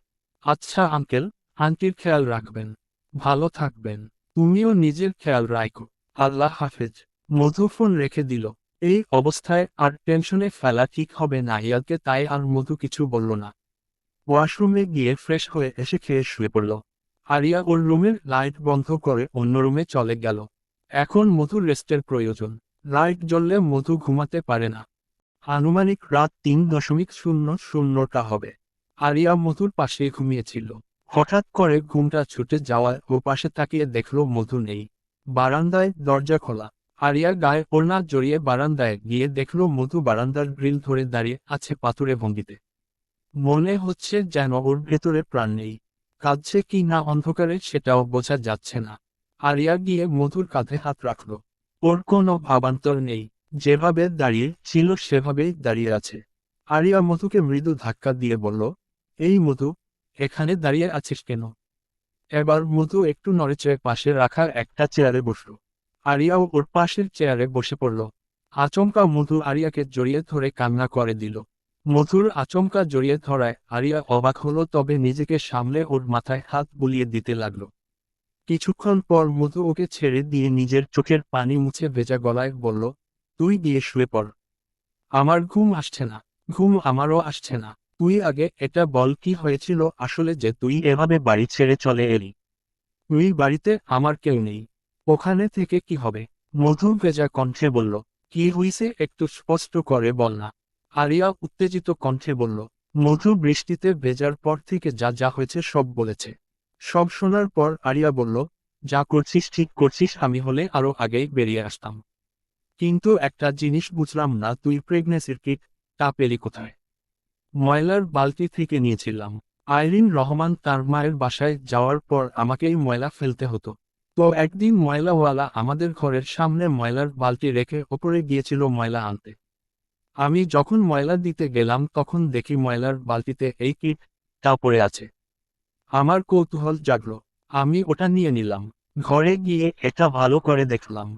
আচ্ছা আঙ্কেল, আন্টির খেয়াল রাখবেন, ভালো থাকবেন। তুমিও নিজের খেয়াল রাখো, আল্লাহ হাফেজ। মধু ফোন রেখে দিল। এই অবস্থায় আর টেনশনে ফেলা ঠিক হবে না ইয়াদকে, তাই আর মধু কিছু বলল না। ওয়াশরুমে গিয়ে ফ্রেশ হয়ে এসে খেয়ে শুয়ে পড়ল। আরিয়া ওর রুমের লাইট বন্ধ করে অন্য রুমে চলে গেল। এখন মধুর রেস্টের প্রয়োজন। লাইট জ্বললে মধু ঘুমাতে পারে না। আনুমানিক রাত 3:00টা হবে। আরিয়া মধুর পাশে ঘুমিয়েছিল। হঠাৎ করে ঘুমটা ছুটে যাওয়ায় ও পাশে তাকিয়ে দেখল মধু নেই। বারান্দায় দরজা খোলা। আরিয়া গায়ে ওড়না জড়িয়ে বারান্দায় গিয়ে দেখল মধু বারান্দার গ্রিল ধরে দাঁড়িয়ে আছে পাথুরে ভঙ্গিতে। মনে হচ্ছে যেন ওর ভেতরে প্রাণ নেই। কাঁদছে কি না অন্ধকারে সেটাও বোঝা যাচ্ছে না। আরিয়া গিয়ে মধুর কাঁধে হাত রাখল। ওর কোনো ভাবান্তর নেই, যেভাবে দাঁড়িয়ে ছিল সেভাবেই দাঁড়িয়ে আছে। আরিয়া মধুকে মৃদু ধাক্কা দিয়ে বলল, এই মধু, এখানে দাঁড়িয়ে আছিস কেন? এবার মধু একটু নড়েচড়ে পাশে রাখা একটা চেয়ারে বসল। আরিয়াও ওর পাশের চেয়ারে বসে পড়ল। আচমকা মধু আরিয়াকে জড়িয়ে ধরে কান্না করে দিল। মধুর আচমকা জড়িয়ে ধরায় আরিয়া অবাক হলো, তবে নিজেকে সামলে ওর মাথায় হাত বুলিয়ে দিতে লাগলো। কিছুক্ষণ পর মধু ওকে ছেড়ে দিয়ে নিজের চোখের পানি মুছে ভেজা গলায় বলল, তুই গিয়ে শুয়ে পড়, আমার ঘুম আসছে না। ঘুম আমারও আসছে না। তুই আগে এটা বল, কি হয়েছিল আসলে যে তুই এভাবে বাড়ি ছেড়ে চলে এলি? তুই বাড়িতে আমার কেউ নেই, ওখানে থেকে কি হবে? মধু ভেজা কণ্ঠে বলল, কি হইছে একটু স্পষ্ট করে বল না। আরিয়া উত্তেজিত কণ্ঠে বলল, মধু বৃষ্টিতে ভেজার পর থেকে যা যা হয়েছে সব বলেছে। সব শোনার পর আরিয়া বলল, যা করছিস ঠিক করছিস, আমি হলে আরো আগেই বেরিয়ে আসতাম। কিন্তু একটা জিনিস বুঝলাম না, তুই প্রেগনেন্সির কিটটা পেলি কোথায়? ময়লার বালতি থেকে নিয়েছিলাম। আইরিন রহমান তার মায়ের বাসায় যাওয়ার পর আমাকেই ময়লা ফেলতে হতো। তো একদিন ময়লাওয়ালা আমাদের ঘরের সামনে ময়লার বালতি রেখে ওপরে গিয়েছিল ময়লা আনতে। আমি যখন ময়লা দিতে গেলাম তখন দেখি ময়লার বালতিতে এই কিটটা পড়ে আছে। আমার কৌতূহল জাগলো। আমি ওটা নিয়ে নিলাম। ঘরে গিয়ে এটা ভালো করে দেখলাম।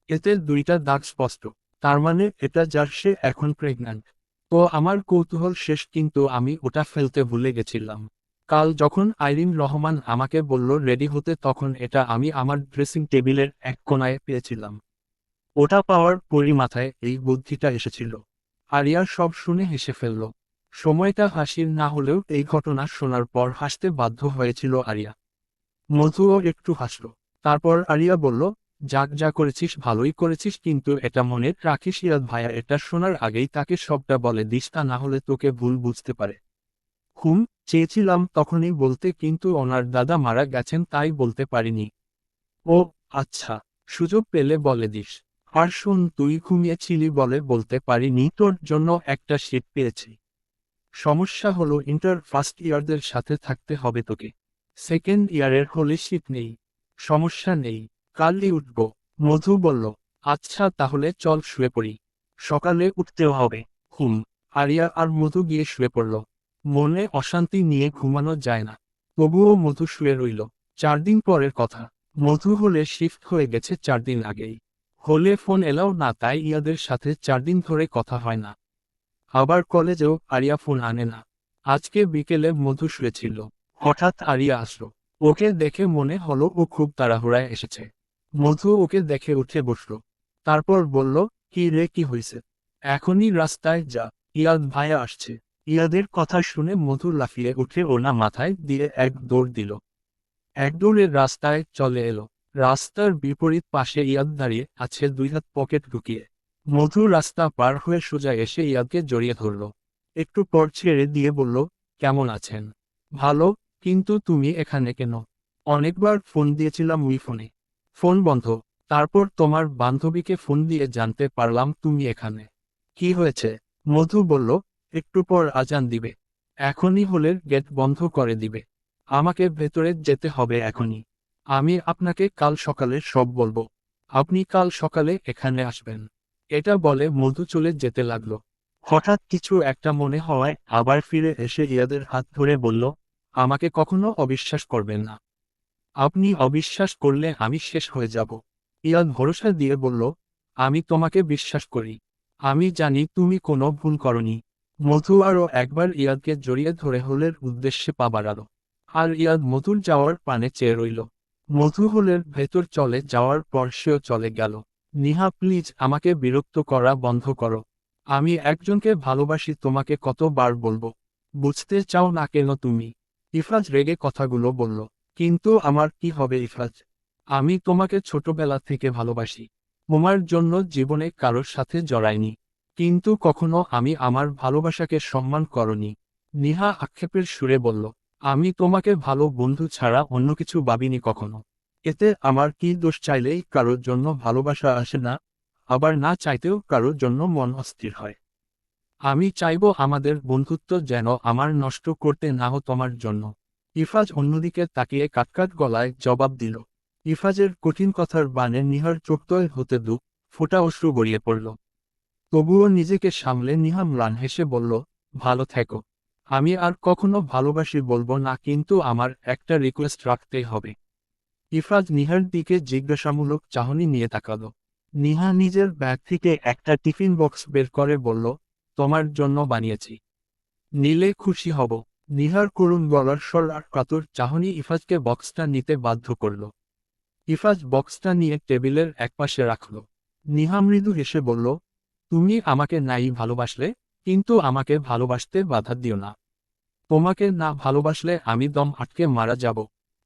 এতে দুইটা দাগ স্পষ্ট। তার মানে এটা যার, সে এখন প্রেগন্যান্ট। তো আমার কৌতূহল শেষ, কিন্তু আমি ওটা ফেলতে ভুলে গেছিলাম। কাল যখন আইরিন রহমান আমাকে বলল রেডি হতে, তখন এটা আমি আমার ড্রেসিং টেবিলের এক কোণায় পেয়েছিলাম। ওটা পাওয়ার পরই মাথায় এই বুদ্ধিটা এসেছিল। আরিয়া সব শুনে হেসে ফেলল। সময়টা হাসির না হলেও এই ঘটনা শোনার পর হাসতে বাধ্য হয়েছিল আরিয়া। মধুও একটু হাসল। তারপর আরিয়া বলল, যাক, যা করেছিস ভালোই করেছিস, কিন্তু এটা মনে রাখিস ইরাদ ভাইয়া এটা শোনার আগেই তাকে সবটা বলে দিস, তা না হলে তোকে ভুল বুঝতে পারে। চেয়েছিলাম তখনই বলতে, কিন্তু ওনার দাদা মারা গেছেন তাই বলতে পারিনি। ও আচ্ছা, সুযোগ পেলে বলে দিস। আর শোন, তুই ঘুমিয়েছিলি বলে বলতে পারিনি, তোর জন্য একটা সিট পেয়েছি। সমস্যা হলো ইন্টার ফার্স্ট ইয়ারদের সাথে থাকতে হবে তোকে। সেকেন্ড ইয়ারের হলে সিট নেই। সমস্যা নেই, কালই উঠব। মধু বলল, আচ্ছা তাহলে চল শুয়ে পড়ি, সকালে উঠতেও হবে। হুম। আরিয়া আর মধু গিয়ে শুয়ে পড়ল। মনে অশান্তি নিয়ে ঘুমানো যায় না। তবুও মধু শুয়ে রইল। 4 দিন পরের কথা। মধু হলে শিফট হয়ে গেছে 4 দিন আগেই। হলে ফোন এলাও না, তাই ইয়াদের সাথে 4 দিন ধরে কথা হয় না। আবার কলেজেও আরিয়া ফোন আনে না। আজকে বিকেলে মধু শুয়েছিল। হঠাৎ আরিয়া আসলো। ওকে দেখে মনে হলো ও খুব তাড়াহুড়ায় এসেছে। মধু ওকে দেখে উঠে বসলো। তারপর বলল, কি রে, কি হয়েছে? এখনই রাস্তায় যা, ইয়াদ ভাইয়া আসছে। ইয়াদের কথা শুনে মধু লাফিয়ে উঠে ওনা মাথায় দিয়ে এক দৌড় দিল। এক দৌড়ে রাস্তায় চলে এলো। রাস্তার বিপরীত পাশে ইয়াদ দাঁড়িয়ে আছে, 2 হাত পকেট ঢুকিয়ে। মধু রাস্তা পার হয়ে সোজা এসে ইয়াদকে জড়িয়ে ধরল। একটু পর ছেড়ে দিয়ে বলল, কেমন আছেন? ভালো, কিন্তু তুমি এখানে কেন? অনেকবার ফোন দিয়েছিলাম, ওই ফোনে ফোন বন্ধ। তারপর তোমার বান্ধবীকে ফোন দিয়ে জানতে পারলাম তুমি এখানে। কি হয়েছে? মধু বলল, একটু পর আজান দিবে। এখনই হলের গেট বন্ধ করে দিবে। আমাকে ভেতরে যেতে হবে এখনই। আমি আপনাকে কাল সকালে সব বলবো। আপনি কাল সকালে এখানে আসবেন। এটা বলে মধু চলে যেতে লাগলো। হঠাৎ কিছু একটা মনে হওয়ায় আবার ফিরে এসে ইয়াদের হাত ধরে বলল, আমাকে কখনো অবিশ্বাস করবেন না। আপনি অবিশ্বাস করলে আমি শেষ হয়ে যাব। ইয়াদ ভরসা দিয়ে বলল, আমি তোমাকে বিশ্বাস করি। আমি জানি তুমি কোনো ভুল করনি। মধু আরও একবার ইয়াদকে জড়িয়ে ধরে হলের উদ্দেশ্যে পা বাড়ালো। আর ইয়াদ মধুর যাওয়ার পানে চেয়ে রইল। মধু হলের ভেতর চলে যাওয়ার পর সেও চলে গেল। নিহা, প্লিজ আমাকে বিরক্ত করা বন্ধ করো। আমি একজনকে ভালোবাসি, তোমাকে কতবার বলবো? বুঝতে চাও না কেন তুমি? ইফরাজ রেগে কথাগুলো বলল। কিন্তু আমার কি হবে ইফরাজ? আমি তোমাকে ছোটবেলা থেকে ভালোবাসি। তোমার জন্য জীবনে কারোর সাথে জড়াইনি। কিন্তু কখনো আমি আমার ভালোবাসাকে সম্মান করনি। নিহা আক্ষেপের সুরে বলল, আমি তোমাকে ভালো বন্ধু ছাড়া অন্য কিছু ভাবিনি কখনো। এতে আমার কি দোষ? চাইলেই কারোর জন্য ভালোবাসা আসে না, আবার না চাইতেও কারোর জন্য মন অস্থির হয়। আমি চাইবো আমাদের বন্ধুত্ব যেন আমার নষ্ট করতে না হো তোমার জন্য। ইফাজ অন্যদিকে তাকিয়ে কাটকাট গলায় জবাব দিল। ইফাজের কঠিন কথার বানে নিহার চোখতয় হতে ফোঁটা অশ্রু গড়িয়ে পড়ল। তবুও নিজেকে সামলে নিহা ম্লান হেসে বলল, ভালো থেকো। আমি আর কখনো ভালোবাসি বলবো না, কিন্তু আমার একটা রিকোয়েস্ট রাখতেই হবে। ইফরাজ নিহার দিকে জিজ্ঞাসামূলক চাহনি নিয়ে তাকালো। নিহা নিজের ব্যাগ থেকে একটা টিফিন বক্স বের করে বলল, তোমার জন্য বানিয়েছি। নিলে খুশি হব। নিহার করুণ গলার স্বর আর কাতর চাহনি ইফাজকে বক্সটা নিতে বাধ্য করল। ইফাজ বক্সটা নিয়ে টেবিলের একপাশে রাখল। নিহা মৃদু হেসে বলল, তুমি আমাকে নাই ভালোবাসলে, কিন্তু আমাকে ভালোবাসতে বাধা দিও না। তোমাকে না ভালোবাসলে আমি দম আটকে মারা যাব।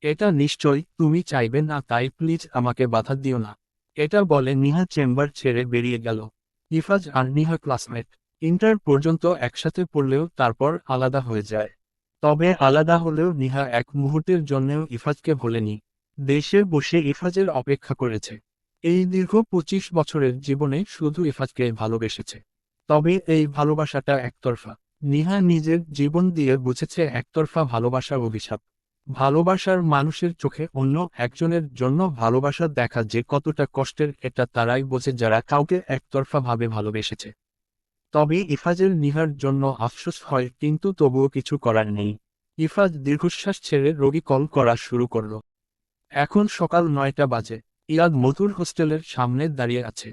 এটা নিশ্চয় তুমি চাইবে না, তাই প্লিজ আমাকে বাধা দিও না। এটা বলে নিহা চেম্বার ছেড়ে বেরিয়ে গেল। ইফাজ আর নিহা ক্লাসমেট। ইন্টার পর্যন্ত একসাথে পড়লেও তারপর আলাদা হয়ে যায়। তবে আলাদা হলেও নিহা এক মুহূর্তের জন্যেও ইফাজকে ভোলেনি। দেশে বসে ইফাজের অপেক্ষা করেছে। এই দীর্ঘ 25 বছরের জীবনে শুধু ইফাজকে ভালোবেসেছে। তবে এই ভালোবাসাটা একতরফা। নিহা নিজের জীবন দিয়ে বুঝেছে একতরফা ভালোবাসার অভিশাপ। ভালোবাসার মানুষের চোখে অন্য একজনের জন্য ভালোবাসা দেখা যে কতটা কষ্টের এটা তারাই বোঝে যারা কাউকে একতরফাভাবে ভালোবেসেছে। তবে ইফাজের নিহার জন্য আফসোস হয়, কিন্তু তবুও কিছু করার নেই। ইফাজ দীর্ঘশ্বাস ছেড়ে রোগী কল করা শুরু করল। এখন সকাল 9টা বাজে। ইয়াদ মধুর হোস্টেলের সামনে দাঁড়িয়ে আছে।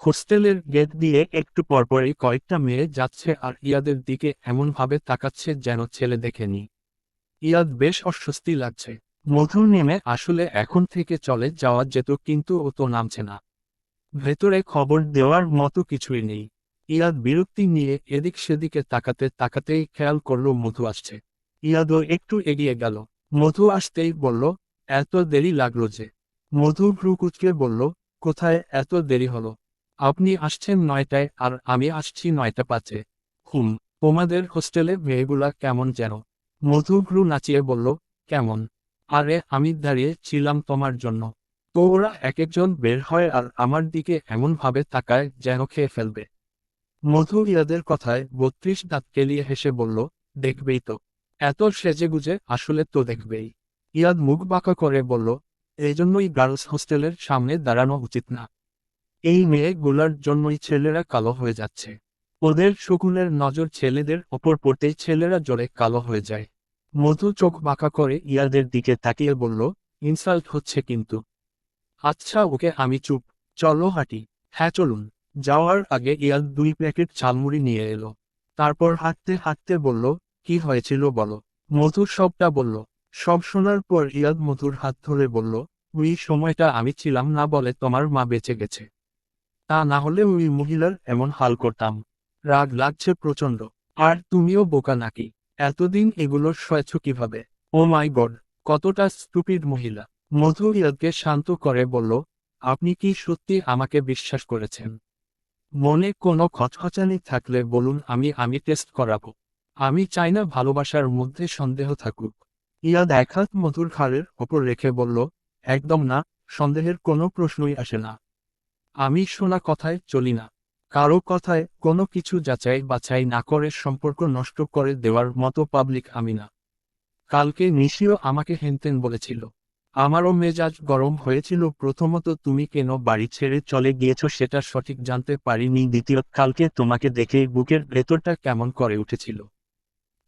হোস্টেলের গেট দিয়ে একটু পরপরই কয়েকটা মেয়ে যাচ্ছে আর ইয়াদের দিকে এমনভাবে তাকাচ্ছে যেন ছেলে দেখেনি। ইয়াদ বেশ অস্বস্তি লাগছে। মধু নেমে আসলে এখন থেকে চলে যাওয়া যেত, কিন্তু ও তো নামছে না। ভেতরে খবর দেওয়ার মতো কিছুই নেই। ইয়াদ বিরক্তি নিয়ে এদিক সেদিকে তাকাতে তাকাতেই খেয়াল করল মধু আসছে। ইয়াদও একটু এগিয়ে গেল। মধু আসতেই বলল, এত দেরি লাগলো যে? মধু ভ্রু কুঁচকে বলল, কোথায় এত দেরি হলো? আপনি আসছেন 9টায় আর আমি আসছি 9টা 5-এ। তোমাদের হোস্টেলে মেয়েগুলা কেমন যেন? মধু ভ্রু নাচিয়ে বলল, কেমন? আরে আমি দাঁড়িয়ে ছিলাম তোমার জন্য। তো ওরা এক একজন বের হয় আর আমার দিকে এমনভাবে তাকায় যেন খেয়ে ফেলবে। মধু ইয়াদের কথায় 32 দাঁত কেলিয়ে হেসে বলল, দেখবেই তো। এত সেজেগুজে আসলে তো দেখবেই। ইয়াদ মুখ বাঁকা করে বলল, এই জন্যই গার্লস হোস্টেলের সামনে দাঁড়ানো উচিত না। এই মেয়েগুলার জন্যই ছেলেরা কালো হয়ে যাচ্ছে। ওদের শকুনের নজর ছেলেদের ওপর পড়তেই ছেলেরা জ্বলে কালো হয়ে যায়। মধু চোখ বাঁকা করে ইয়াদের দিকে তাকিয়ে বলল, ইনসাল্ট হচ্ছে কিন্তু। আচ্ছা ওকে, আমি চুপ। চলো হাঁটি। হ্যাঁ চলুন। যাওয়ার আগে ইয়াদ 2 প্যাকেট ঝালমুড়ি নিয়ে এলো। তারপর হাঁটতে হাঁটতে বলল, কি হয়েছিল বলো। মধু সবটা বলল। সব শোনার পর ইয়াদ মধুর হাত ধরে বলল, ওই সময়টা আমি ছিলাম না বলে তোমার মা বেঁচে গেছে। তা না হলে ওই মহিলার এমন হাল করতাম। রাগ লাগছে প্রচণ্ড। আর তুমিও বোকা নাকি? এতদিন এগুলো সয়েছ কিভাবে? ও মাই গড, কতটা স্টুপিড মহিলা। মধু ইয়াদকে শান্ত করে বলল, আপনি কি সত্যি আমাকে বিশ্বাস করেছেন? মনে কোনো খচখচানি থাকলে বলুন, আমি টেস্ট করাবো। আমি চাই না ভালোবাসার মধ্যে সন্দেহ থাকুক। ইয়াদ এক হাত মধুর ঘাড়ের ওপর রেখে বলল, একদম না, সন্দেহের কোনো প্রশ্নই আসে না। আমি শোনা কথায় চলি না। কারো কথায় কোনো কিছু যাচাই বাছাই না করে সম্পর্ক নষ্ট করে দেওয়ার মতো পাবলিক আমি না। কালকে নিশিও আমাকে হেনতেন বলেছিল। আমারও মেজাজ গরম হয়েছিল। প্রথমত তুমি কেন বাড়ি ছেড়ে চলে গিয়েছো সেটা সঠিক জানতে পারিনি, দ্বিতীয়ত কালকে তোমাকে দেখে বুকের ভেতরটা কেমন করে উঠেছিল।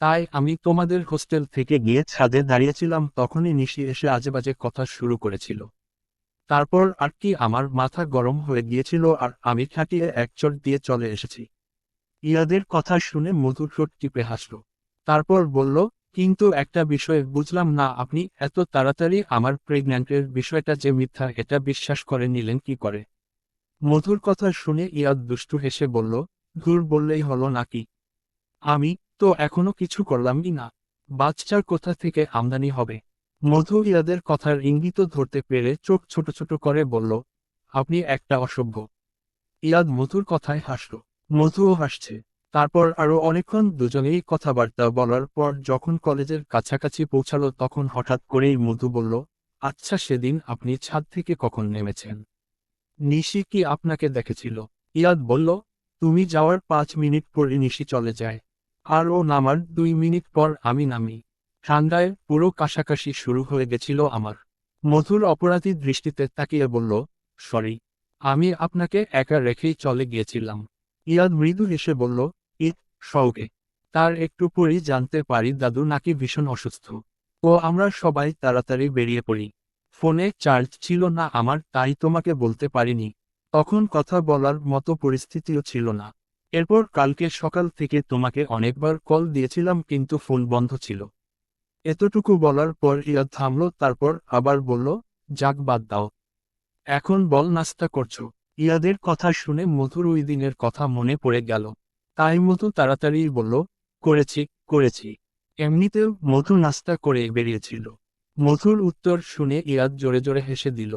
তাই আমি তোমাদের হোস্টেল থেকে গিয়ে ছাদে দাঁড়িয়েছিলাম, তখনই নিশি এসে আজেবাজে কথা শুরু করেছিল। তারপর আর কি আমার মাথা গরম হয়ে গিয়েছিল আর আমি ঠাটিয়ে এক চড় দিয়ে চলে এসেছি। ইয়াদের কথা শুনে মধুর ঠোঁট টিপে হাসল। তারপর বলল, কিন্তু একটা বিষয় বুঝলাম না, আপনি এত তাড়াতাড়ি আমার প্রেগন্যান্টের বিষয়টা যে মিথ্যা এটা বিশ্বাস করে নিলেন কি করে? মধুর কথা শুনে ইয়াদ দুষ্টু হেসে বলল, ধুর বললেই হলো নাকি? আমি তো এখনো কিছু করলামই না। বাচ্চার কোথা থেকে আমদানি হবে? মধু ইয়াদের কথার ইঙ্গিত ধরতে পেরে চোখ ছোট ছোট করে বলল, আপনি একটা অসভ্য। ইয়াদ মধুর কথায় হাসল। মধুও হাসছে। তারপর আরো অনেকক্ষণ দুজনেই কথাবার্তা বলার পর যখন কলেজের কাছাকাছি পৌঁছালো তখন হঠাৎ করেই মধু বলল, আচ্ছা সেদিন আপনি ছাদ থেকে কখন নেমেছেন? নিশি কি আপনাকে দেখেছিল? ইয়াদ বলল, তুমি যাওয়ার 5 মিনিট পরে নিশি চলে যায়। আর ও নামার 2 মিনিট পর আমি নামি। ঠান্ডায় পুরো কাশাকাশি শুরু হয়ে গেছিল আমার। মধুর অপরাধী দৃষ্টিতে তাকিয়ে বলল, সরি, আমি আপনাকে একা রেখেই চলে গিয়েছিলাম। ইয়াদ মৃদু হেসে বলল, ইট শৌকে। তার একটু পরই জানতে পারি দাদু নাকি ভীষণ অসুস্থ। ও আমরা সবাই তাড়াতাড়ি বেরিয়ে পড়ি। ফোনে চার্জ ছিল না আমার, তাই তোমাকে বলতে পারিনি। তখন কথা বলার মতো পরিস্থিতিও ছিল না। এরপর কালকে সকাল থেকে তোমাকে অনেকবার কল দিয়েছিলাম কিন্তু ফোন বন্ধ ছিল। এতটুকু বলার পর ইয়াদ থামল, তারপর আবার বলল, যাক বাদ দাও। এখন বল নাস্তা করছো? ইয়াদের কথা শুনে মধুর ওই দিনের কথা মনে পড়ে গেল। তাই মধু তাড়াতাড়ি বলল, করেছি করেছি। এমনিতেও মধু নাস্তা করে বেরিয়েছিল। মধুর উত্তর শুনে ইয়াদ জোরে জোরে হেসে দিল।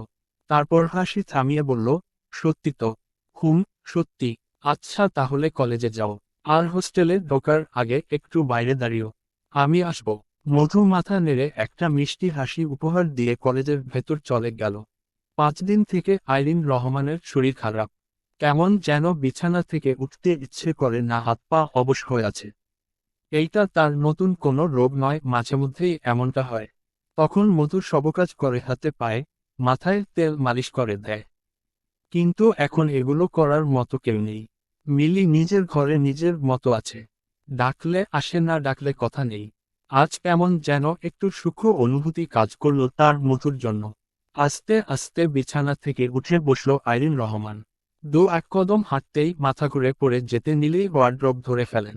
তারপর হাসি থামিয়ে বলল, সত্যি তো? সত্যি। আচ্ছা তাহলে কলেজে যাও। আর হোস্টেলে ঢোকার আগে একটু বাইরে দাঁড়িও। আমি আসব। মধু মাথা নেড়ে একটা মিষ্টি হাসি উপহার দিয়ে কলেজের ভেতর চলে গেল। 5 দিন থেকে আইরিন রহমানের শরীর খারাপ। কেমন যেন বিছানা থেকে উঠতে ইচ্ছে করে না, হাত পা অবশ হয়ে আছে। এইটা তার নতুন কোনো রোগ নয়, মাঝেমধ্যেই এমনটা হয়। তখন মধুর সবকাজ করে হাতে পায়ে, মাথায় তেল মালিশ করে দেয়। কিন্তু এখন এগুলো করার মতো কেউ নেই। মিলি নিজের ঘরে নিজের মতো আছে। ডাকলে আসে, না ডাকলে কথা নেই। আজ কেমন যেন একটু সূক্ষ্ম অনুভূতি কাজ করলো তার মধুর জন্য। আস্তে আস্তে বিছানা থেকে উঠে বসলো আইরিন রহমান। এক কদম হাঁটতেই মাথা ঘুরে পড়ে যেতে নিলেই ওয়ার্ড্রোব ধরে ফেলেন।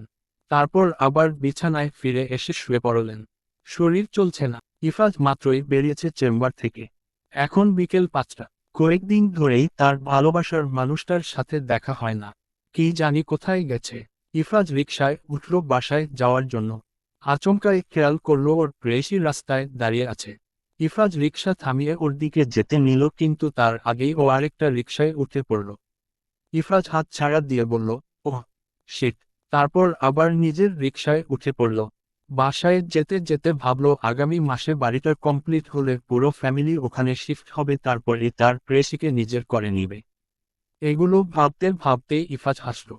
তারপর আবার বিছানায় ফিরে এসে শুয়ে পড়লেন। শরীর চলছে না। ইফাজ মাত্রই বেরিয়েছে চেম্বার থেকে। এখন বিকেল 5টা। কয়েকদিন ধরেই তার ভালোবাসার মানুষটার সাথে দেখা হয় না। কি জানি কোথায় গেছে। ইফরাজ রিকশায় উঠল বাসায় যাওয়ার জন্য। আচমকাই খেয়াল করল ওর প্রেয়সী রাস্তায় দাঁড়িয়ে আছে। ইফরাজ রিকশা থামিয়ে ওর দিকে যেতে নিল, কিন্তু তার আগেই ও আরেকটা রিকশায় উঠে পড়ল। ইফরাজ হাত ছাড়া দিয়ে বলল, ওহ শিট। তারপর আবার নিজের রিকশায় উঠে পড়ল। বাসায় যেতে যেতে ভাবল আগামী মাসে বাড়িটা কমপ্লিট হলে পুরো ফ্যামিলি ওখানে শিফট হবে, তারপরে তার প্রেয়সীকে নিজের করে নিবে। এগুলো ভাবতে ভাবতে ইফাজ হাসল।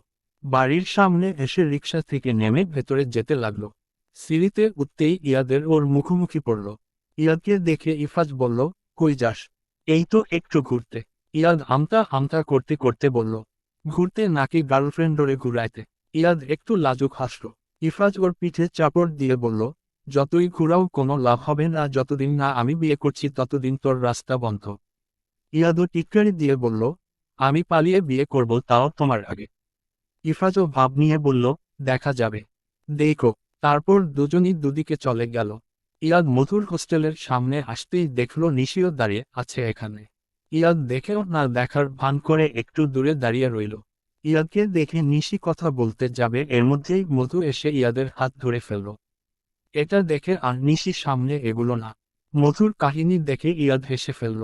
বাড়ির সামনে এসে রিকশা থেকে নেমে ভেতরে যেতে লাগলো। সিঁড়িতে উঠতেই ইয়াদের ওর মুখোমুখি পড়ল। ইয়াদকে দেখে ইফাজ বলল, কই যাস? এই তো একটু ঘুরতে। ইয়াদ আমতা আমতা করতে করতে বলল, ঘুরতে নাকি গার্লফ্রেন্ডরে ঘুরাইতে? ইয়াদ একটু লাজুক হাসল। ইফাজ ওর পিঠে চাপড় দিয়ে বলল, যতই ঘুরাও কোনো লাভ হবে না, যতদিন না আমি বিয়ে করছি ততদিন তোর রাস্তা বন্ধ। ইয়াদও টিটকারি দিয়ে বলল, আমি পালিয়ে বিয়ে করব, তাও তোমার আগে। ইফরাজও ভাব নিয়ে বলল, দেখা যাবে, দেখো। তারপর দুজনই দুদিকে চলে গেল। ইয়াদ মধুর হোস্টেলের সামনে আসতেই দেখল নিশিও দাঁড়িয়ে আছে এখানে। ইয়াদ দেখেও না দেখার ভান করে একটু দূরে দাঁড়িয়ে রইল। ইয়াদকে দেখে নিশি কথা বলতে যাবে, এর মধ্যেই মধু এসে ইয়াদের হাত ধরে ফেলল। এটা দেখে আর নিশি সামনে এগুলো না। মধুর কাহিনী দেখে ইয়াদ হেসে ফেলল।